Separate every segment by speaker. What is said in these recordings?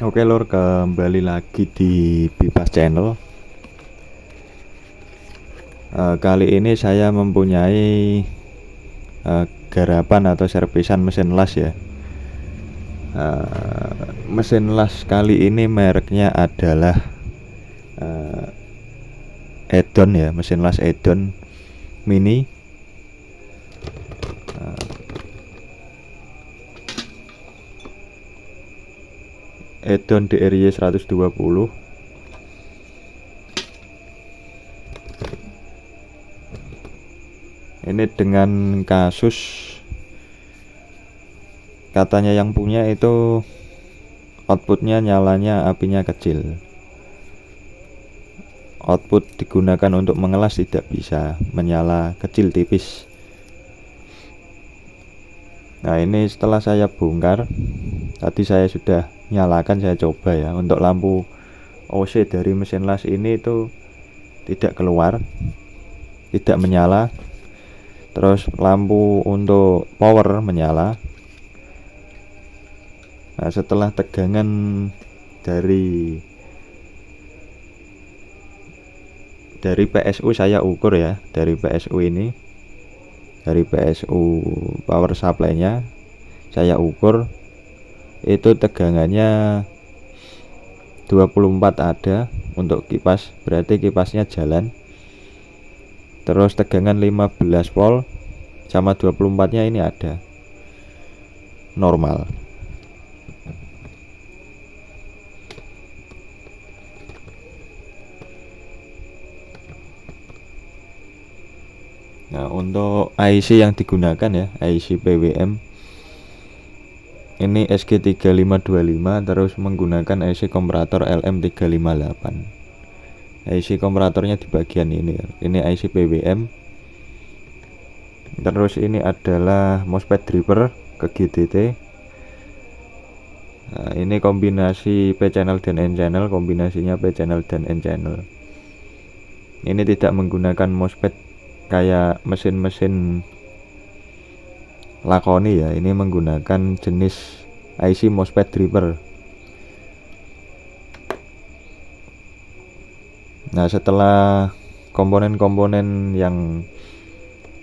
Speaker 1: Oke lur, kembali lagi di Bipas Channel. Kali ini saya mempunyai garapan atau servisan mesin las ya. Mesin las kali ini mereknya adalah Edon ya, mesin las Edon Mini. Edon DRY 120. Ini dengan kasus katanya yang punya itu outputnya nyalanya apinya kecil. Output digunakan untuk mengelas tidak bisa, menyala kecil tipis. Nah ini setelah saya bongkar, tadi saya sudah nyalakan, saya coba ya, untuk lampu OC dari mesin las ini itu tidak keluar, tidak menyala. Terus lampu untuk power menyala. Nah setelah tegangan dari PSU saya ukur ya, dari PSU ini, dari PSU power supply nya saya ukur, itu tegangannya 24 ada untuk kipas, berarti kipasnya jalan. Terus tegangan 15 volt sama 24 nya ini ada, normal. Nah untuk IC yang digunakan ya, IC PWM ini SG3525, terus menggunakan IC komparator LM358. IC komparatornya di bagian ini ya. Ini IC PWM. Terus ini adalah MOSFET driver ke GTT. Nah, ini kombinasi P channel dan N channel, kombinasinya P channel dan N channel. Ini tidak menggunakan MOSFET kayak mesin-mesin Lakoni ya, ini menggunakan jenis IC MOSFET driver. Nah setelah komponen-komponen yang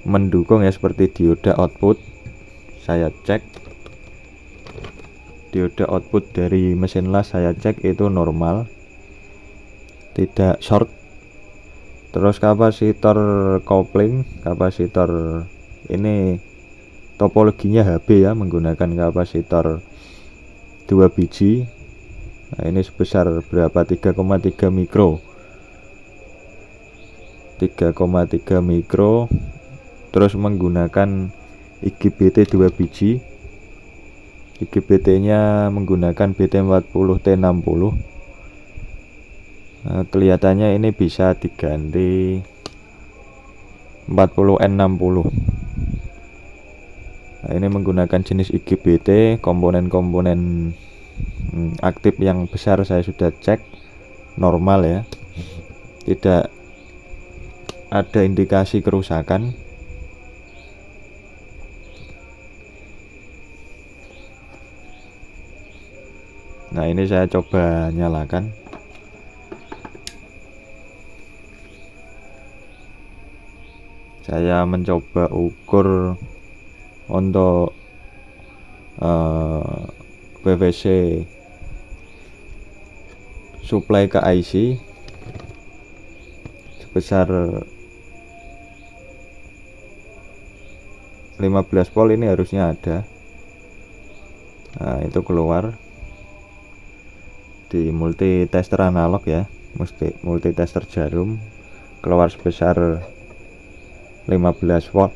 Speaker 1: mendukung ya, seperti dioda output, saya cek dioda output dari mesin las, saya cek itu normal, tidak short. Terus kapasitor kopling, kapasitor ini topologinya HB ya, menggunakan kapasitor 2 biji. Nah ini sebesar berapa, 3,3 mikro, 3,3 mikro. Terus menggunakan IGBT 2 biji. IGBT nya menggunakan BT40T60. Nah, kelihatannya ini bisa diganti 40N60. Nah, ini menggunakan jenis IGBT. Komponen-komponen aktif yang besar saya sudah cek, normal ya, tidak ada indikasi kerusakan. Nah ini saya coba nyalakan. Saya mencoba ukur untuk PVC supply ke IC sebesar 15 volt, ini harusnya ada. Nah itu keluar di multi tester analog ya, multi tester jarum, keluar sebesar 15 volt.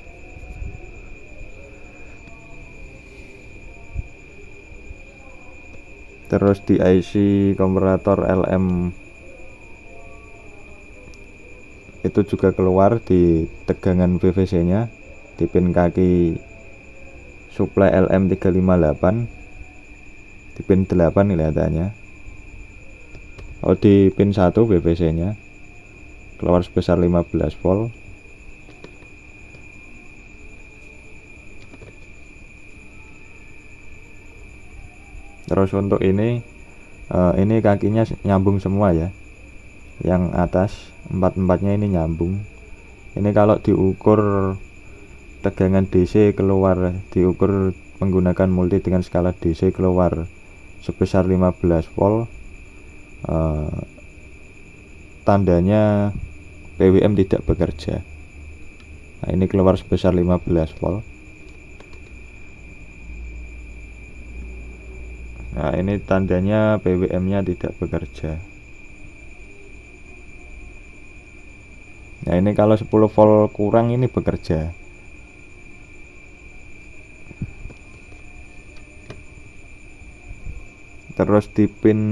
Speaker 1: Terus di IC komparator LM itu juga keluar di tegangan VVC nya, di pin kaki supply LM358, di pin 8 kelihatannya. Oh di pin 1 VVC nya keluar sebesar 15 volt. Terus untuk ini Ini kakinya nyambung semua ya, yang atas empat-empatnya ini nyambung. Ini kalau diukur tegangan DC keluar, diukur menggunakan multi dengan skala DC keluar sebesar 15 volt, tandanya PWM tidak bekerja. Nah, ini keluar sebesar 15 volt. Nah, ini tandanya PWM-nya tidak bekerja. Nah, ini kalau 10 volt kurang ini bekerja. Terus di pin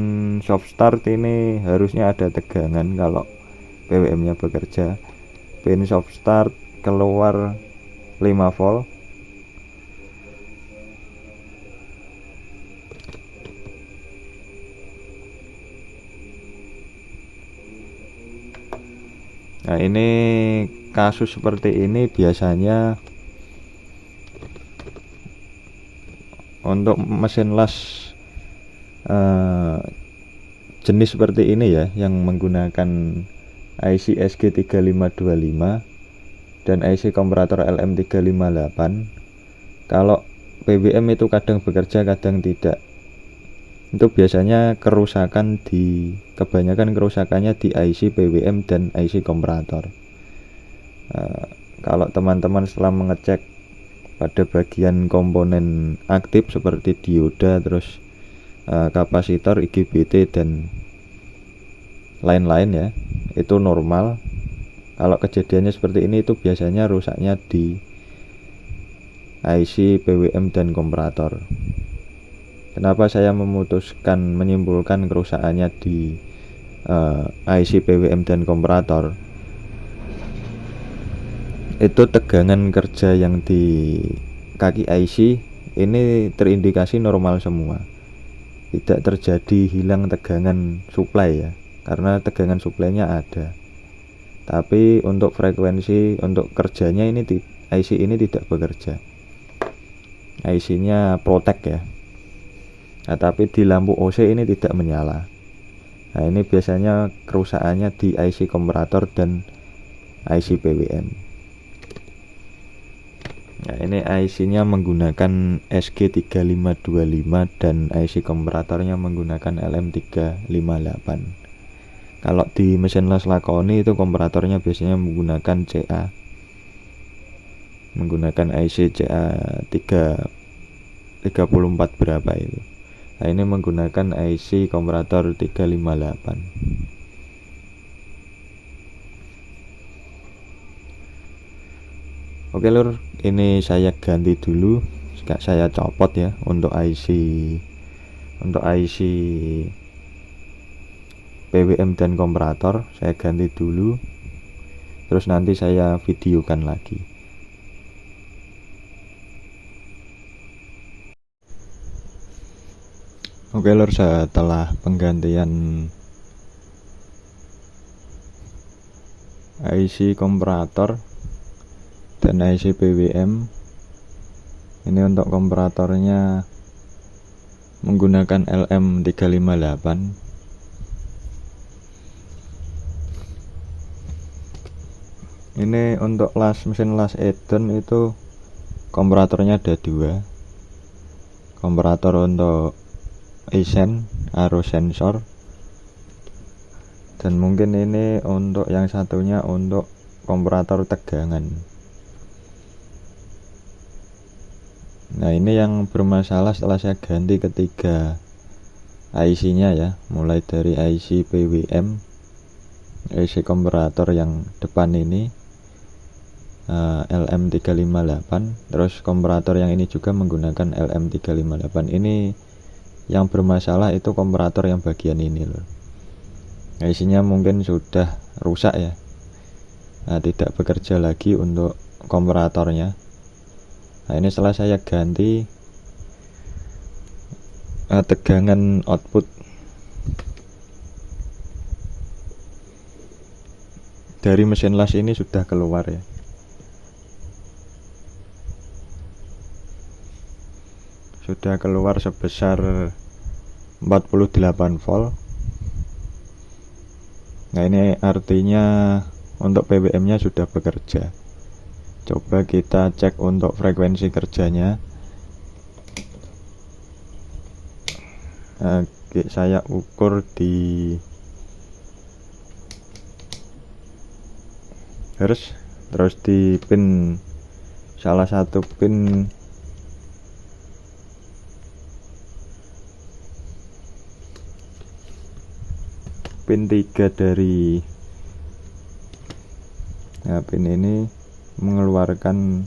Speaker 1: soft start ini harusnya ada tegangan kalau PWM-nya bekerja. Pin soft start keluar 5 volt. Nah, ini kasus seperti ini biasanya untuk mesin las jenis seperti ini ya, yang menggunakan IC SG3525 dan IC komparator LM358. Kalau PWM itu kadang bekerja kadang tidak, itu biasanya kebanyakan kerusakannya di IC PWM dan IC komparator. Kalau teman-teman setelah mengecek pada bagian komponen aktif seperti dioda, terus kapasitor, IGBT dan lain-lain ya, itu normal. Kalau kejadiannya seperti ini itu biasanya rusaknya di IC PWM dan komparator. Kenapa saya menyimpulkan kerusakannya di IC PWM dan komparator? Itu tegangan kerja yang di kaki IC ini terindikasi normal semua. Tidak terjadi hilang tegangan suplai ya, karena tegangan suplainya ada. Tapi untuk frekuensi, untuk kerjanya ini IC ini tidak bekerja. IC-nya protek ya. Nah, tapi di lampu OC ini tidak menyala. Nah, ini biasanya kerusakannya di IC komparator dan IC PWM. Nah, ini IC-nya menggunakan SG3525 dan IC komparatornya menggunakan LM358. Kalau di mesin las Lakoni itu komparatornya biasanya menggunakan CA, menggunakan IC CA334 berapa itu. Nah, ini menggunakan IC komparator 358. Oke lur, ini saya ganti dulu, saya copot ya untuk IC PWM dan komparator, saya ganti dulu, terus nanti saya videokan lagi. Oke lur, setelah penggantian IC komparator dan IC PWM, ini untuk komparatornya menggunakan LM358. Ini untuk mesin las Eden itu komparatornya ada dua, komparator untuk isen arus sensor, dan mungkin ini untuk yang satunya untuk komparator tegangan. Nah, ini yang bermasalah setelah saya ganti ketiga IC nya ya, mulai dari IC PWM, IC komparator yang depan ini LM358, terus komparator yang ini juga menggunakan LM358. Ini yang bermasalah itu komparator yang bagian ini loh. IC-nya mungkin sudah rusak ya. Nah, tidak bekerja lagi untuk komparatornya. Nah, ini setelah saya ganti tegangan output dari mesin las ini sudah keluar ya. Sudah keluar sebesar 48 volt. Nah, ini artinya untuk PWM nya sudah bekerja. Coba kita cek untuk frekuensi kerjanya. Oke, saya ukur di hertz, terus di pin, salah satu pin pin 3 dari pin ini mengeluarkan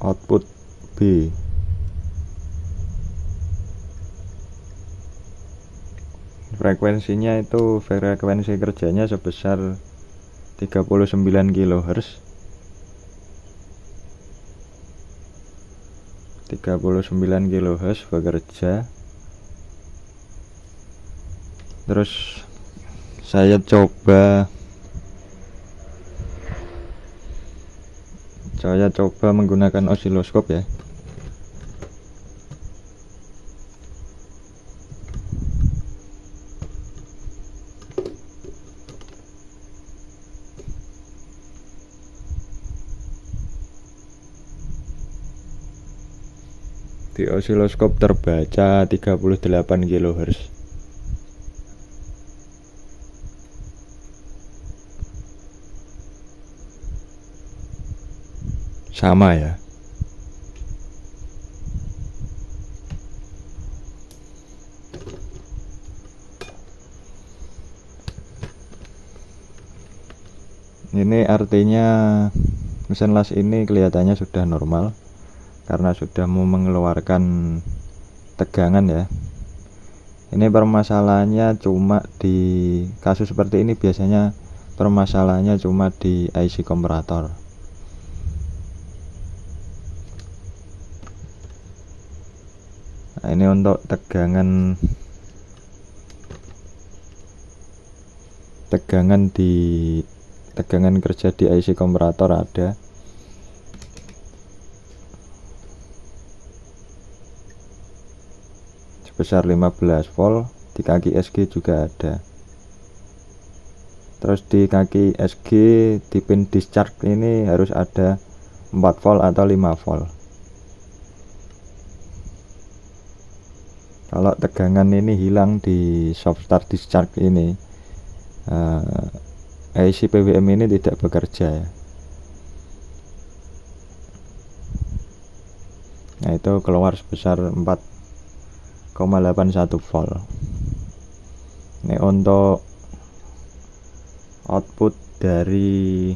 Speaker 1: output B. Frekuensinya itu frekuensi kerjanya sebesar 39 kHz. 39 kHz bekerja. Terus saya coba menggunakan osiloskop ya. Di osiloskop terbaca 38 kHz. Sama ya. Ini artinya mesin las ini kelihatannya sudah normal karena sudah mau mengeluarkan tegangan ya. Ini permasalahannya cuma di kasus seperti ini, biasanya permasalahannya cuma di IC komparator. Nah, ini untuk tegangan kerja di IC komparator ada. Sebesar 15 volt, di kaki SG juga ada. Terus di kaki SG di pin discharge ini harus ada 4 volt atau 5 volt. Kalau tegangan ini hilang di soft start discharge ini, IC PWM ini tidak bekerja ya. Nah, itu keluar sebesar 4,81 volt. Ini untuk output dari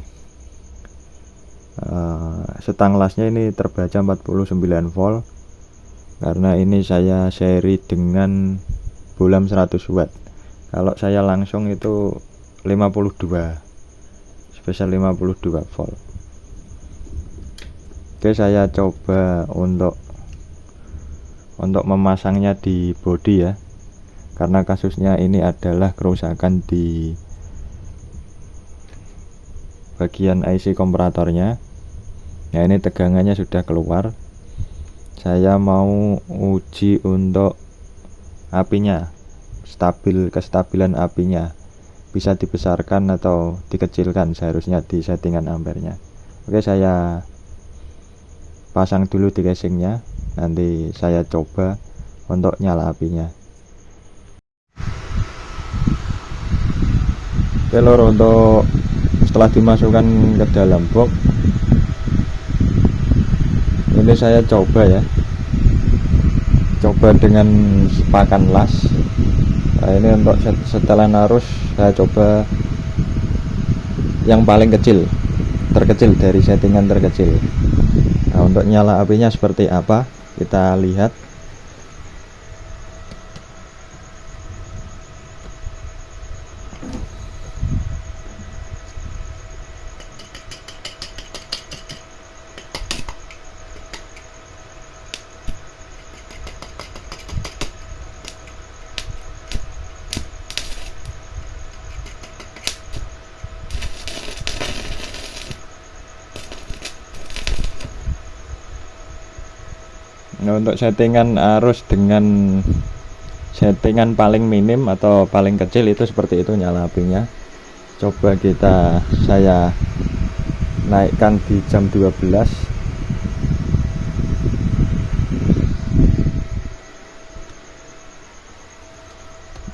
Speaker 1: setang lasnya ini terbaca 49 volt. Karena ini saya seri dengan bohlam 100 watt. Kalau saya langsung itu 52, sebesar 52 volt. Oke, saya coba untuk memasangnya di bodi ya, karena kasusnya ini adalah kerusakan di bagian IC komparatornya. Nah, ini tegangannya sudah keluar. Saya mau uji untuk apinya, kestabilan apinya bisa dibesarkan atau dikecilkan, seharusnya di settingan ampernya. Oke, saya pasang dulu di casingnya, nanti saya coba untuk nyala apinya. Oke lor, untuk setelah dimasukkan ke dalam box ini saya coba dengan pakan las. Nah, ini untuk setelan arus saya coba yang paling terkecil dari settingan terkecil. Nah, untuk nyala apinya seperti apa kita lihat. Nah, untuk settingan arus dengan settingan paling minim atau paling kecil itu seperti itu nyala apinya. Coba saya naikkan di jam 12.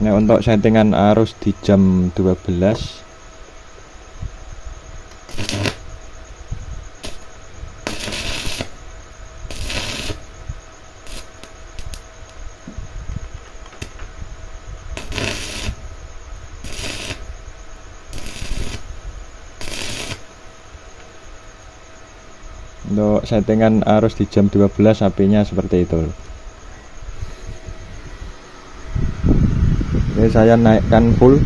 Speaker 1: Nah, untuk settingan arus di jam 12 untuk settingan arus di jam 12 apinya seperti itu. Ini saya naikkan full,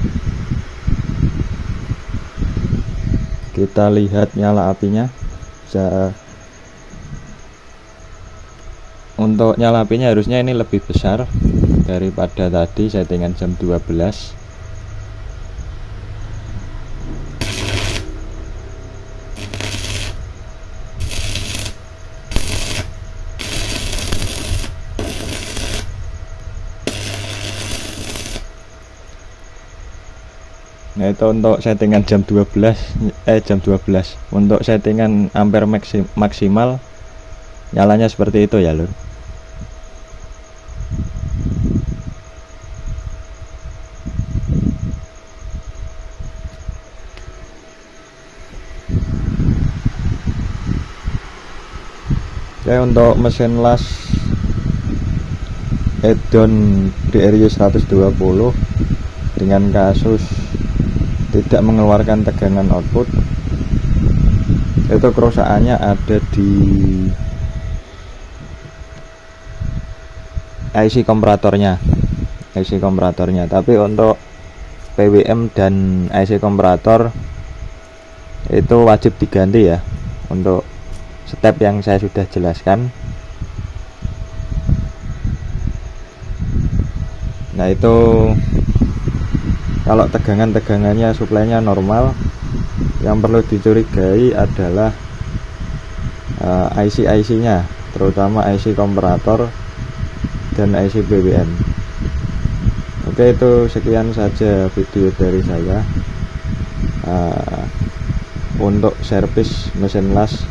Speaker 1: kita lihat nyala apinya. Untuk nyala apinya harusnya ini lebih besar daripada tadi settingan jam 12. Nah, itu untuk settingan jam 12. Untuk settingan ampere maksimal nyalanya seperti itu ya lur. Oke, untuk mesin las Edon DRY 120 dengan kasus tidak mengeluarkan tegangan output, itu kerusakannya ada di IC komparatornya. Tapi untuk PWM dan IC komparator itu wajib diganti ya, untuk step yang saya sudah jelaskan. Nah, itu kalau tegangannya suplainya normal, yang perlu dicurigai adalah IC nya, terutama IC komparator dan IC BWM. Oke, itu sekian saja video dari saya untuk servis mesin las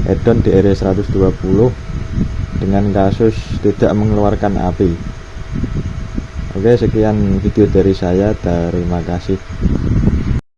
Speaker 1: Edon DRY 120 dengan kasus tidak mengeluarkan api. Oke, sekian video dari saya. Terima kasih.